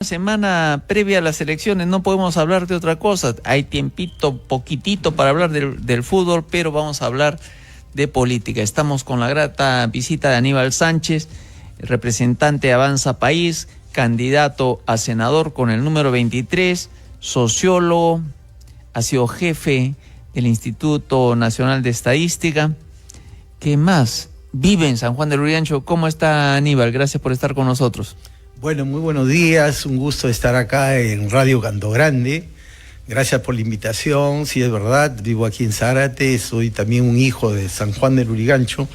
Semana previa a las elecciones, no podemos hablar de otra cosa. Hay tiempito, poquitito para hablar del fútbol, pero vamos a hablar de política. Estamos con la grata visita de Aníbal Sánchez, representante de Avanza País, candidato a senador con el número 23, sociólogo, ha sido jefe del Instituto Nacional de Estadística. ¿Qué más? Vive en San Juan del Lurigancho. ¿Cómo está, Aníbal? Gracias por estar con nosotros. Bueno, muy buenos días, un gusto estar acá en Radio Canto Grande. Gracias por la invitación. Sí, es verdad, vivo aquí en Zárate, soy también un hijo de San Juan del Lurigancho.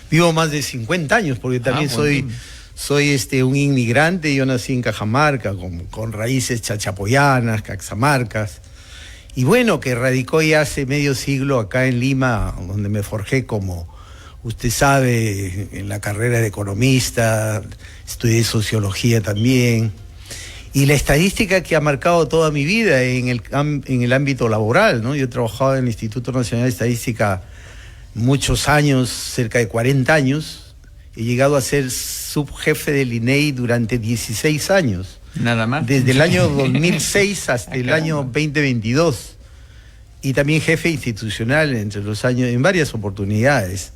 Vivo más de 50 años porque también soy un inmigrante. Yo nací en Cajamarca con raíces chachapoyanas, caxamarcas. Y bueno, que radicó ya hace medio siglo acá en Lima, donde me forjé como usted sabe, en la carrera de economista, estudié sociología también. Y la estadística que ha marcado toda mi vida en el ámbito laboral, ¿no? Yo he trabajado en el Instituto Nacional de Estadística muchos años, cerca de 40 años. He llegado a ser subjefe del INEI durante 16 años. Nada más. Desde el año 2006 hasta el año 2022. Y también jefe institucional entre los años, en varias oportunidades.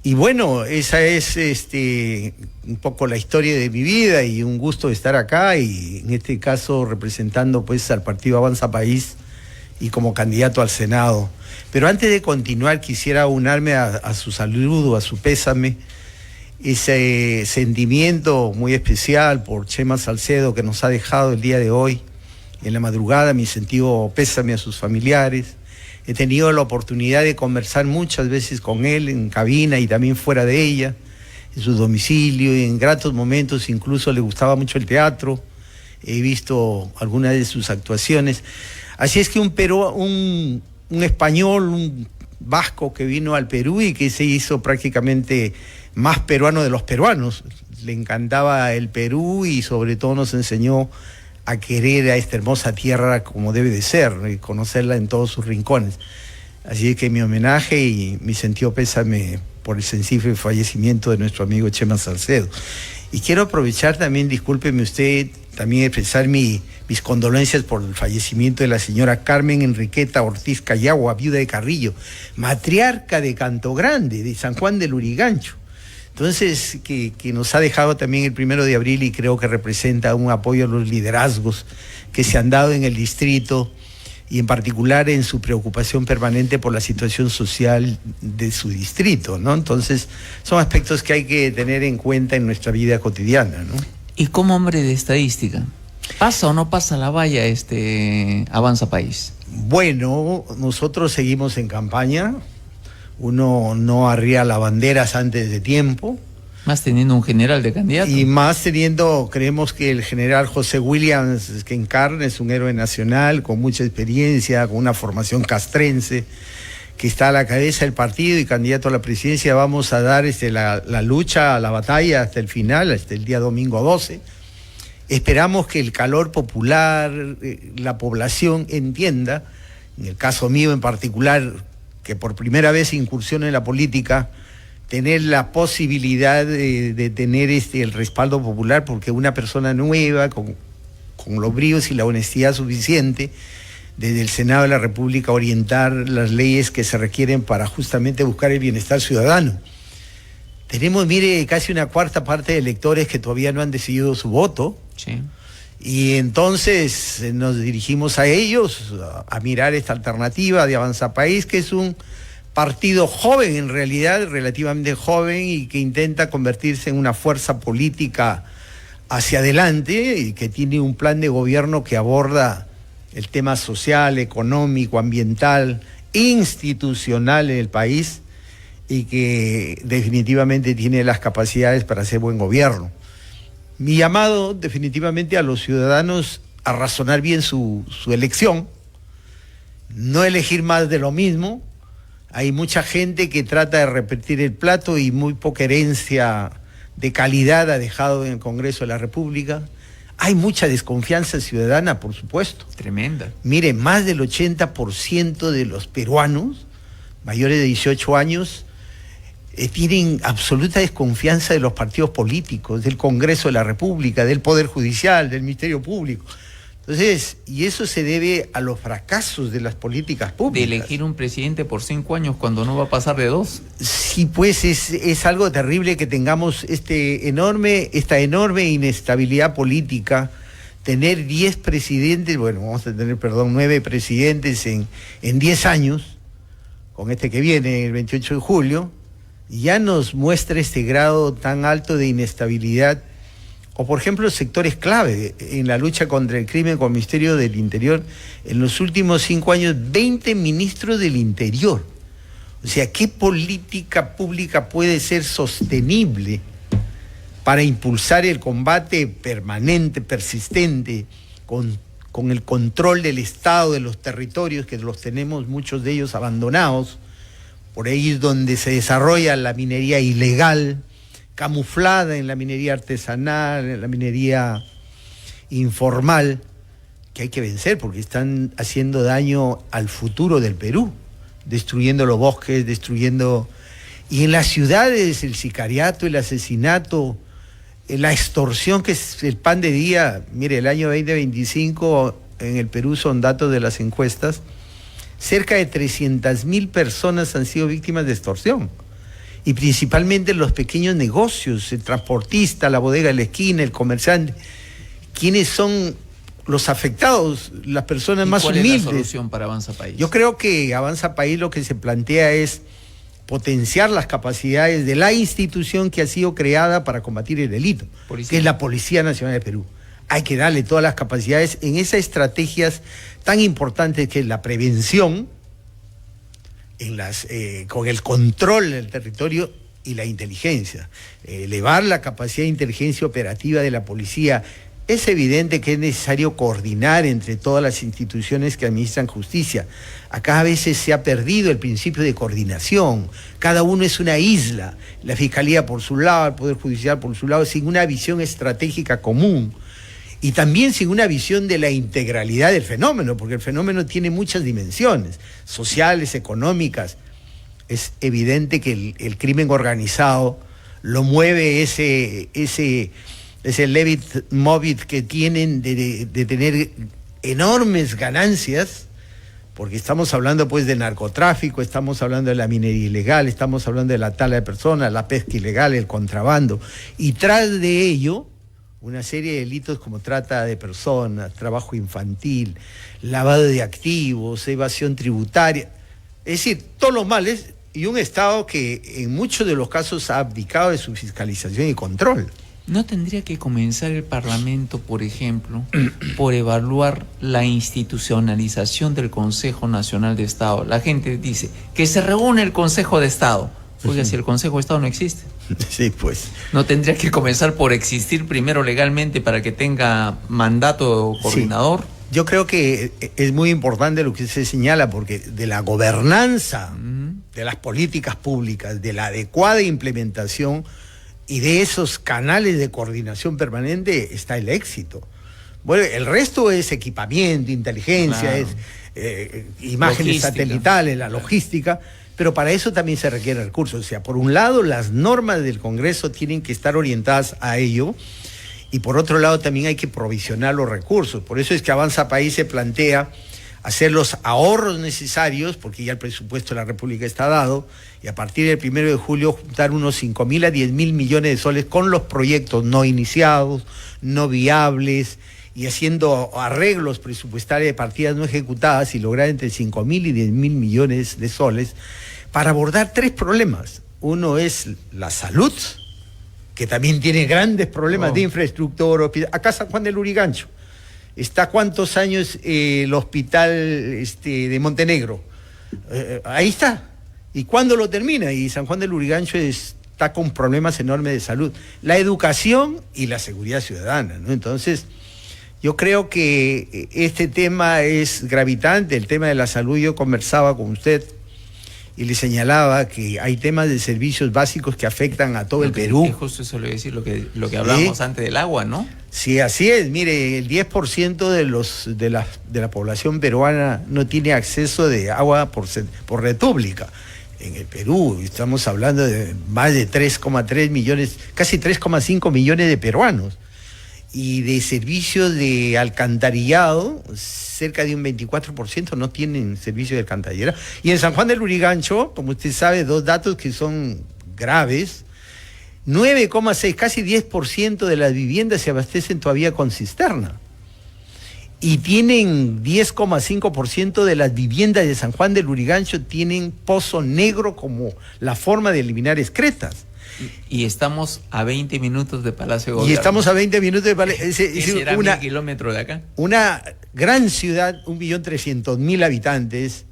Y bueno, esa es un poco la historia de mi vida y un gusto estar acá y en este caso representando pues al partido Avanza País y como candidato al Senado. Pero antes de continuar quisiera unirme a su saludo, a su pésame, ese sentimiento muy especial por Chema Salcedo que nos ha dejado el día de hoy. En la madrugada, mi sentido pésame a sus familiares. He tenido la oportunidad de conversar muchas veces con él en cabina y también fuera de ella, en su domicilio, y en gratos momentos incluso le gustaba mucho el teatro. He visto algunas de sus actuaciones. Así es que un español, un vasco que vino al Perú y que se hizo prácticamente más peruano de los peruanos. Le encantaba el Perú y sobre todo nos enseñó a querer a esta hermosa tierra como debe de ser, ¿no? Y conocerla en todos sus rincones. Así que mi homenaje y mi sentido pésame por el sensible fallecimiento de nuestro amigo Chema Salcedo. Y quiero aprovechar también, discúlpeme usted, también expresar mis condolencias por el fallecimiento de la señora Carmen Enriqueta Ortiz Cayagua, viuda de Carrillo, matriarca de Canto Grande, de San Juan del Lurigancho. Entonces, que nos ha dejado también el 1 de abril y creo que representa un apoyo a los liderazgos que se han dado en el distrito y en particular en su preocupación permanente por la situación social de su distrito, ¿no? Entonces, son aspectos que hay que tener en cuenta en nuestra vida cotidiana, ¿no? Y como hombre de estadística, ¿pasa o no pasa la valla Avanza País? Bueno, nosotros seguimos en campaña. Uno no arría las banderas antes de tiempo. Más teniendo un general de candidato. Y más creemos que el general José Williams, que encarna, es un héroe nacional, con mucha experiencia, con una formación castrense, que está a la cabeza del partido y candidato a la presidencia. Vamos a dar la lucha, la batalla hasta el final, hasta el día domingo 12. Esperamos que el calor popular, la población entienda, en el caso mío en particular, que por primera vez incursiona en la política, tener la posibilidad de tener el respaldo popular, porque una persona nueva, con los bríos y la honestidad suficiente, desde el Senado de la República orientar las leyes que se requieren para justamente buscar el bienestar ciudadano. Tenemos, mire, casi una cuarta parte de electores que todavía no han decidido su voto. Sí. Y entonces nos dirigimos a ellos a mirar esta alternativa de Avanza País, que es un partido joven en realidad, relativamente joven, y que intenta convertirse en una fuerza política hacia adelante y que tiene un plan de gobierno que aborda el tema social, económico, ambiental, institucional en el país y que definitivamente tiene las capacidades para hacer buen gobierno. Mi llamado definitivamente a los ciudadanos a razonar bien su elección, no elegir más de lo mismo. Hay mucha gente que trata de repetir el plato y muy poca herencia de calidad ha dejado en el Congreso de la República. Hay mucha desconfianza ciudadana, por supuesto. Tremenda. Mire, más del 80% de los peruanos mayores de 18 años tienen absoluta desconfianza de los partidos políticos, del Congreso de la República, del Poder Judicial, del Ministerio Público. Entonces, y eso se debe a los fracasos de las políticas públicas. De elegir un presidente por 5 años cuando no va a pasar de 2. Sí, pues es algo terrible que tengamos esta enorme inestabilidad política, tener 10 presidentes, bueno, vamos a tener, 9 presidentes en 10 años, con este que viene, el 28 de julio, ya nos muestra este grado tan alto de inestabilidad. O por ejemplo, sectores clave en la lucha contra el crimen con el Ministerio del Interior. En los últimos 5 años, 20 ministros del Interior. O sea, ¿qué política pública puede ser sostenible para impulsar el combate permanente, persistente, con el control del Estado, de los territorios, que los tenemos muchos de ellos abandonados? Por ahí es donde se desarrolla la minería ilegal, camuflada en la minería artesanal, en la minería informal, que hay que vencer porque están haciendo daño al futuro del Perú, destruyendo los bosques, y en las ciudades el sicariato, el asesinato, la extorsión, que es el pan de día. Mire, el año 2025 en el Perú, son datos de las encuestas, cerca de 300.000 personas han sido víctimas de extorsión. Y principalmente los pequeños negocios, el transportista, la bodega de la esquina, el comerciante. ¿Quiénes son los afectados? Las personas más humildes. ¿Cuál es la solución para Avanza País? Yo creo que Avanza País lo que se plantea es potenciar las capacidades de la institución que ha sido creada para combatir el delito, que es la Policía Nacional de Perú. Hay que darle todas las capacidades en esas estrategias tan importantes que es la prevención, con el control del territorio y la inteligencia. Elevar la capacidad de inteligencia operativa de la policía. Es evidente que es necesario coordinar entre todas las instituciones que administran justicia. Acá a veces se ha perdido el principio de coordinación. Cada uno es una isla. La Fiscalía por su lado, el Poder Judicial por su lado, sin una visión estratégica común. Y también sin una visión de la integralidad del fenómeno, porque el fenómeno tiene muchas dimensiones, sociales, económicas. Es evidente que el crimen organizado lo mueve ese Levit-Movit que tienen de tener enormes ganancias, porque estamos hablando pues de narcotráfico, estamos hablando de la minería ilegal, estamos hablando de la tala de personas, la pesca ilegal, el contrabando, y tras de ello una serie de delitos como trata de personas, trabajo infantil, lavado de activos, evasión tributaria, es decir, todos los males, y un Estado que en muchos de los casos ha abdicado de su fiscalización y control. ¿No tendría que comenzar el Parlamento, por ejemplo, por evaluar la institucionalización del Consejo Nacional de Estado? La gente dice que se reúne el Consejo de Estado. Oiga, si el Consejo de Estado no existe. Sí, pues. ¿No tendría que comenzar por existir primero legalmente para que tenga mandato coordinador? Sí. Yo creo que es muy importante lo que se señala, porque de la gobernanza, de las políticas públicas, de la adecuada implementación y de esos canales de coordinación permanente está el éxito. Bueno, el resto es equipamiento, inteligencia, claro, es imágenes satelitales, la logística, pero para eso también se requieren recursos. O sea, por un lado, las normas del Congreso tienen que estar orientadas a ello, y por otro lado también hay que provisionar los recursos. Por eso es que Avanza País se plantea hacer los ahorros necesarios, porque ya el presupuesto de la República está dado, y a partir del 1 de julio juntar unos 5.000 a 10.000 millones de soles con los proyectos no iniciados, no viables, y haciendo arreglos presupuestarios de partidas no ejecutadas, y lograr entre 5.000 y 10.000 millones de soles para abordar 3 problemas. Uno es la salud, que también tiene grandes problemas de infraestructura. Acá San Juan del Lurigancho está ¿cuántos años el hospital de Montenegro? Ahí está. ¿Y cuándo lo termina? Y San Juan del Lurigancho está con problemas enormes de salud. La educación y la seguridad ciudadana, ¿no? Entonces, yo creo que este tema es gravitante, el tema de la salud. Yo conversaba con usted y le señalaba que hay temas de servicios básicos que afectan a todo el Perú. Justo eso le voy a decir, lo que hablábamos antes del agua, ¿no? Sí, así es. Mire, el 10% de la población peruana no tiene acceso de agua por red pública. en el Perú. Estamos hablando de más de 3,3 millones, casi 3,5 millones de peruanos. Y de servicios de alcantarillado, cerca de un 24% no tienen servicio de alcantarillado. Y en San Juan del Lurigancho, como usted sabe, dos datos que son graves: 9,6, casi 10% de las viviendas se abastecen todavía con cisterna. Y tienen 10,5% de las viviendas de San Juan del Lurigancho tienen pozo negro como la forma de eliminar excretas. Y estamos a 20 minutos de Palacio de Gobierno. Y estamos a 20 minutos de Palacio. Será 1.000 kilómetros de acá. Una gran ciudad, 1.300.000 habitantes,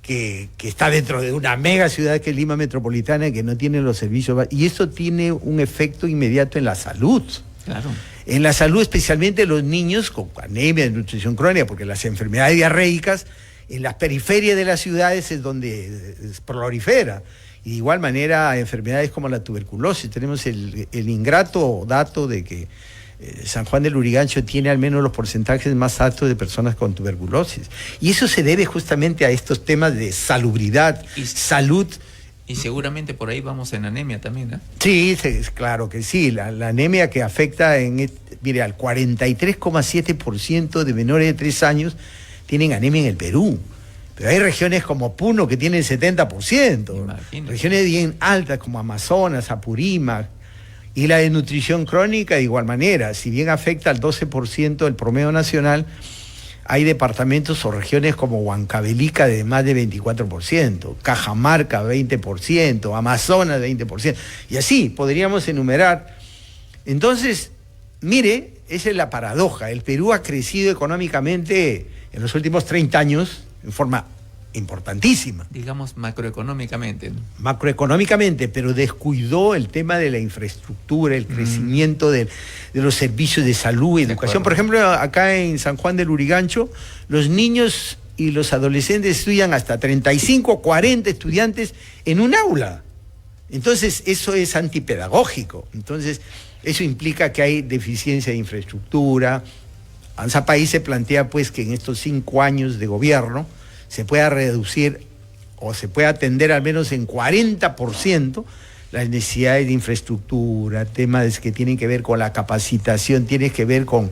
que está dentro de una mega ciudad que es Lima Metropolitana, que no tiene los servicios. Y eso tiene un efecto inmediato en la salud. Claro. En la salud, especialmente los niños con anemia, desnutrición crónica, porque las enfermedades diarreicas en las periferias de las ciudades es donde prolifera. Y de igual manera, enfermedades como la tuberculosis. Tenemos el ingrato dato de que San Juan del Lurigancho tiene al menos los porcentajes más altos de personas con tuberculosis. Y eso se debe justamente a estos temas de salubridad, salud. Y seguramente por ahí vamos en anemia también, ¿eh? Sí, claro que sí. La anemia que afecta mire, al 43,7% de menores de 3 años tienen anemia en el Perú. Pero hay regiones como Puno que tienen 70%. Imagínate. Regiones bien altas como Amazonas, Apurímac. Y la desnutrición crónica de igual manera. Si bien afecta al 12% del promedio nacional, hay departamentos o regiones como Huancavelica de más de 24%, Cajamarca 20%, Amazonas 20%. Y así podríamos enumerar. Entonces, mire, esa es la paradoja. El Perú ha crecido económicamente en los últimos 30 años en forma importantísima. Digamos macroeconómicamente, ¿no? Macroeconómicamente, pero descuidó el tema de la infraestructura, el crecimiento de los servicios de salud, educación. Por ejemplo, acá en San Juan del Lurigancho, los niños y los adolescentes estudian hasta 35, 40 estudiantes en un aula. Entonces, eso es antipedagógico. Entonces, eso implica que hay deficiencia de infraestructura. ANSA País se plantea pues que en estos 5 años de gobierno se pueda reducir o se pueda atender al menos en 40% las necesidades de infraestructura, temas que tienen que ver con la capacitación, tienen que ver con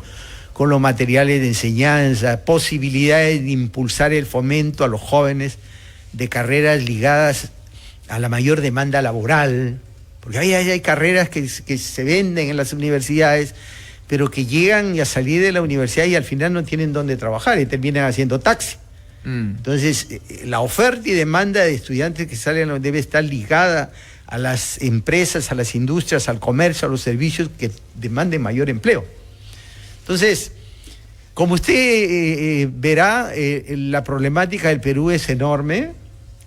los materiales de enseñanza, posibilidades de impulsar el fomento a los jóvenes de carreras ligadas a la mayor demanda laboral, porque hay carreras que se venden en las universidades, pero que llegan a salir de la universidad y al final no tienen dónde trabajar y terminan haciendo taxi. Entonces, la oferta y demanda de estudiantes que salen debe estar ligada a las empresas, a las industrias, al comercio, a los servicios que demanden mayor empleo. Entonces, como usted verá, la problemática del Perú es enorme.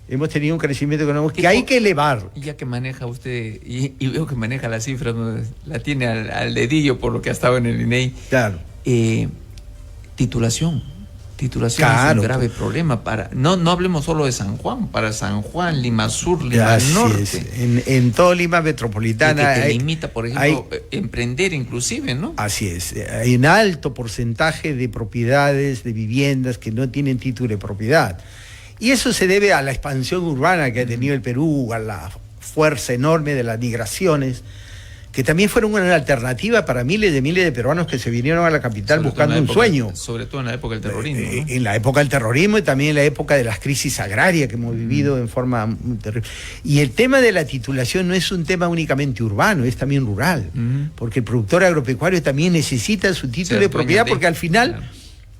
Hemos tenido un crecimiento económico que hay que elevar. Ya que maneja usted, y veo que maneja las cifras, la tiene al dedillo por lo que ha estado en el INEI. Claro. Titulación claro, es un grave problema. No hablemos solo de San Juan, para San Juan, Lima Sur, Lima Norte. En todo Lima Metropolitana. Que te limita, por ejemplo, emprender inclusive, ¿no? Así es. Hay un alto porcentaje de propiedades, de viviendas que no tienen título de propiedad. Y eso se debe a la expansión urbana que ha tenido el Perú, a la fuerza enorme de las migraciones, que también fueron una alternativa para miles de peruanos que se vinieron a la capital buscando un sueño. Sobre todo en la época del terrorismo, ¿no? En la época del terrorismo y también en la época de las crisis agrarias que hemos vivido en forma muy terrible. Y el tema de la titulación no es un tema únicamente urbano, es también rural, porque el productor agropecuario también necesita su título de propiedad, porque al final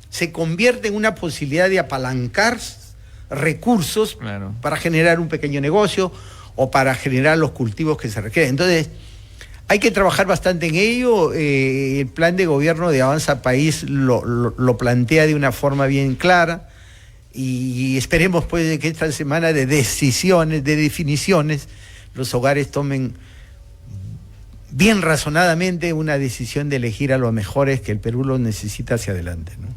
se convierte en una posibilidad de apalancar recursos para generar un pequeño negocio o para generar los cultivos que se requieren. Entonces, hay que trabajar bastante en ello. El plan de gobierno de Avanza País lo plantea de una forma bien clara y esperemos pues que esta semana de decisiones, de definiciones, los hogares tomen bien razonadamente una decisión de elegir a los mejores que el Perú los necesita hacia adelante, ¿no?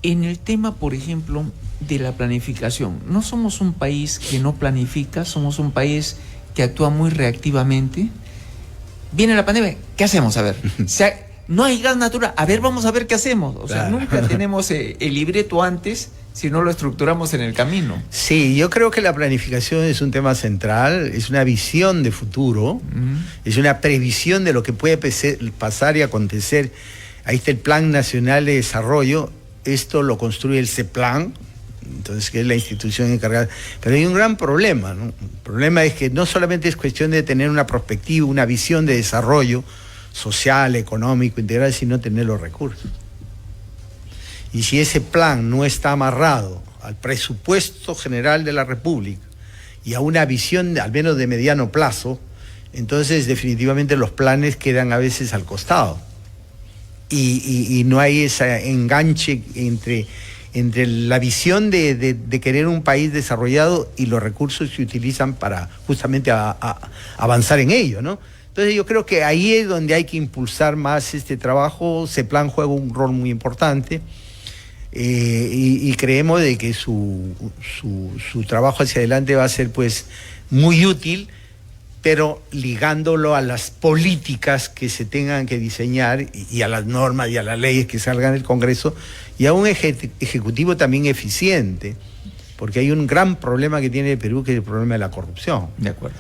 En el tema, por ejemplo, de la planificación, no somos un país que no planifica, somos un país que actúa muy reactivamente. Viene la pandemia, ¿qué hacemos? A ver, no hay gas natural, a ver, vamos a ver qué hacemos. O sea, nunca tenemos el libreto antes si no lo estructuramos en el camino. Sí, yo creo que la planificación es un tema central, es una visión de futuro, es una previsión de lo que puede pasar y acontecer. Ahí está el Plan Nacional de Desarrollo, esto lo construye el CEPLAN, entonces que es la institución encargada. Pero hay un gran problema, ¿no? El problema es que no solamente es cuestión de tener una perspectiva, una visión de desarrollo social, económico, integral, sino tener los recursos. Y si ese plan no está amarrado al presupuesto general de la República y a una visión, al menos de mediano plazo, entonces definitivamente los planes quedan a veces al costado. Y no hay ese enganche entre la visión de querer un país desarrollado y los recursos que se utilizan para justamente avanzar en ello, ¿no? Entonces yo creo que ahí es donde hay que impulsar más este trabajo. CEPLAN juega un rol muy importante. Y creemos de que su trabajo hacia adelante va a ser pues muy útil, pero ligándolo a las políticas que se tengan que diseñar y a las normas y a las leyes que salgan del Congreso, y a un ejecutivo también eficiente, porque hay un gran problema que tiene el Perú, que es el problema de la corrupción. De acuerdo.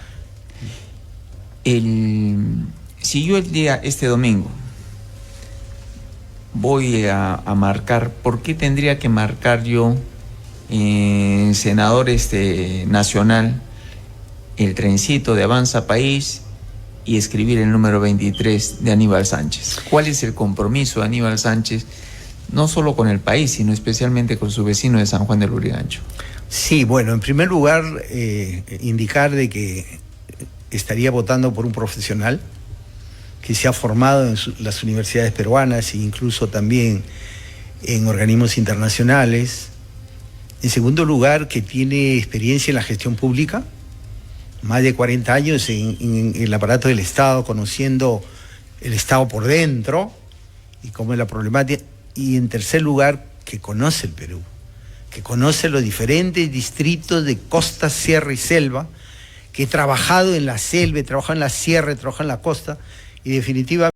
Si yo este domingo voy a marcar, ¿por qué tendría que marcar yo, senador nacional, el trencito de Avanza País y escribir el número 23 de Aníbal Sánchez? ¿Cuál es el compromiso de Aníbal Sánchez, no solo con el país, sino especialmente con su vecino de San Juan del Lurigancho? Sí, bueno, en primer lugar, indicar de que estaría votando por un profesional que se ha formado en las universidades peruanas e incluso también en organismos internacionales. En segundo lugar, que tiene experiencia en la gestión pública, más de 40 años en el aparato del Estado, conociendo el Estado por dentro y cómo es la problemática. Y en tercer lugar, que conoce el Perú, que conoce los diferentes distritos de costa, sierra y selva, que he trabajado en la selva, he trabajado en la sierra, he trabajado en la costa, y definitivamente